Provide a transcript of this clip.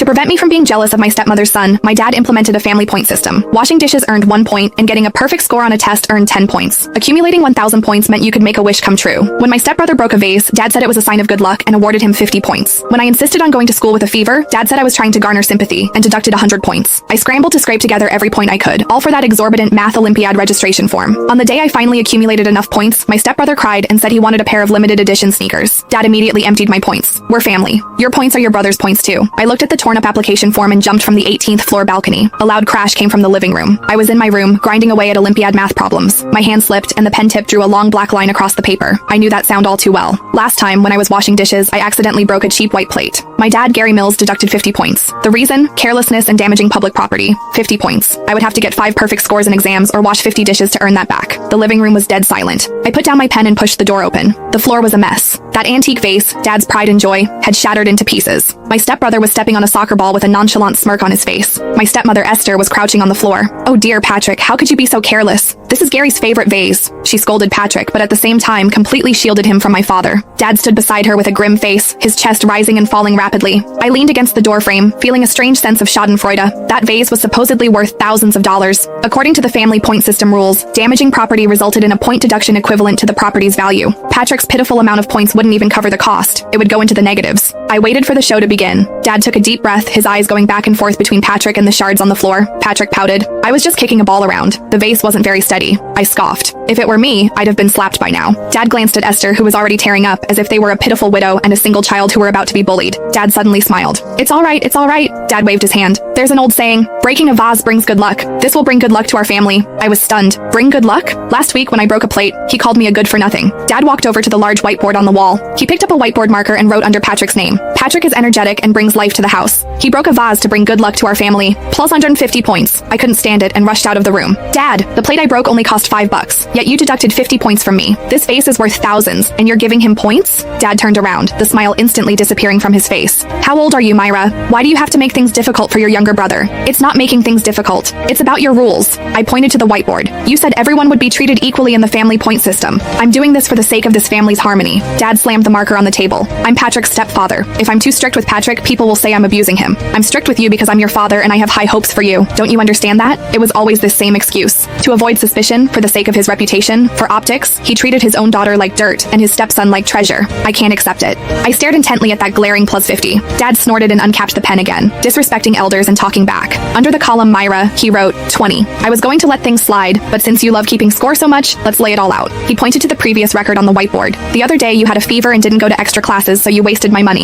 To prevent me from being jealous of my stepmother's son, my dad implemented a family point system. Washing dishes earned 1 point, and getting a perfect score on a test earned 10 points. Accumulating 1,000 points meant you could make a wish come true. When my stepbrother broke a vase, Dad said it was a sign of good luck and awarded him 50 points. When I insisted on going to school with a fever, Dad said I was trying to garner sympathy and deducted 100 points. I scrambled to scrape together every point I could, all for that exorbitant math Olympiad registration form. On the day I finally accumulated enough points, my stepbrother cried and said he wanted a pair of limited edition sneakers. Dad immediately emptied my points. We're family. Your points are your brother's points too. I looked at the torn up application form and jumped from the 18th floor balcony. A loud crash came from the living room. I was in my room, grinding away at Olympiad math problems. My hand slipped and the pen tip drew a long black line across the paper. I knew that sound all too well. Last time, when I was washing dishes, I accidentally broke a cheap white plate. My dad, Gary Mills, deducted 50 points. The reason? Carelessness and damaging public property. 50 points. I would have to get 5 perfect scores in exams or wash 50 dishes to earn that back. The living room was dead silent. I put down my pen and pushed the door open. The floor was a mess. That antique vase, Dad's pride and joy, had shattered into pieces. My stepbrother was stepping on a soccer ball with a nonchalant smirk on his face. My stepmother, Esther, was crouching on the floor. Oh dear, Patrick, how could you be so careless? This is Gary's favorite vase. She scolded Patrick, but at the same time completely shielded him from my father. Dad stood beside her with a grim face, his chest rising and falling rapidly. I leaned against the doorframe, feeling a strange sense of schadenfreude. That vase was supposedly worth thousands of dollars. According to the family point system rules, damaging property resulted in a point deduction equivalent to the property's value. Patrick's pitiful amount of points wouldn't even cover the cost. It would go into the negatives. I waited for the show to begin. Dad took a deep breath, his eyes going back and forth between Patrick and the shards on the floor. Patrick pouted. I was just kicking a ball around. The vase wasn't very steady. I scoffed. If it were me, I'd have been slapped by now. Dad glanced at Esther, who was already tearing up, as if they were a pitiful widow and a single child who were about to be bullied. Dad suddenly smiled. It's all right, it's all right. Dad waved his hand. There's an old saying, breaking a vase brings good luck. This will bring good luck to our family. I was stunned. Bring good luck? Last week when I broke a plate, he called me a good for nothing. Dad walked over to the large whiteboard on the wall. He picked up a whiteboard marker and wrote under Patrick's name. Patrick is energetic and brings life to the house. He broke a vase to bring good luck to our family. Plus 150 points. I couldn't stand it and rushed out of the room. Dad, the plate I broke only cost $5, yet you deducted 50 points from me. This vase is worth thousands, and you're giving him points? Dad turned around, the smile instantly disappearing from his face. How old are you, Myra? Why do you have to make things difficult for your younger brother? It's not making things difficult. It's about your rules. I pointed to the whiteboard. You said everyone would be treated equally in the family point system. I'm doing this for the sake of this family's harmony. Dad slammed the marker on the table. I'm Patrick's stepfather. If I'm too strict with Patrick, people will say I'm abusing him. I'm strict with you because I'm your father and I have high hopes for you. Don't you understand that? It was always this same excuse. To avoid suspicion, for the sake of his reputation, for optics, he treated his own daughter like dirt and his stepson like treasure. I can't accept it. I stared intently at that glaring plus 50. Dad snorted and uncapped the pen again, disrespecting elders and talking back. Under the column Myra, he wrote 20. I was going to let things slide, but since you love keeping score so much, let's lay it all out. He pointed to the previous record on the whiteboard. The other day you had a fever and didn't go to extra classes, so you wasted my money.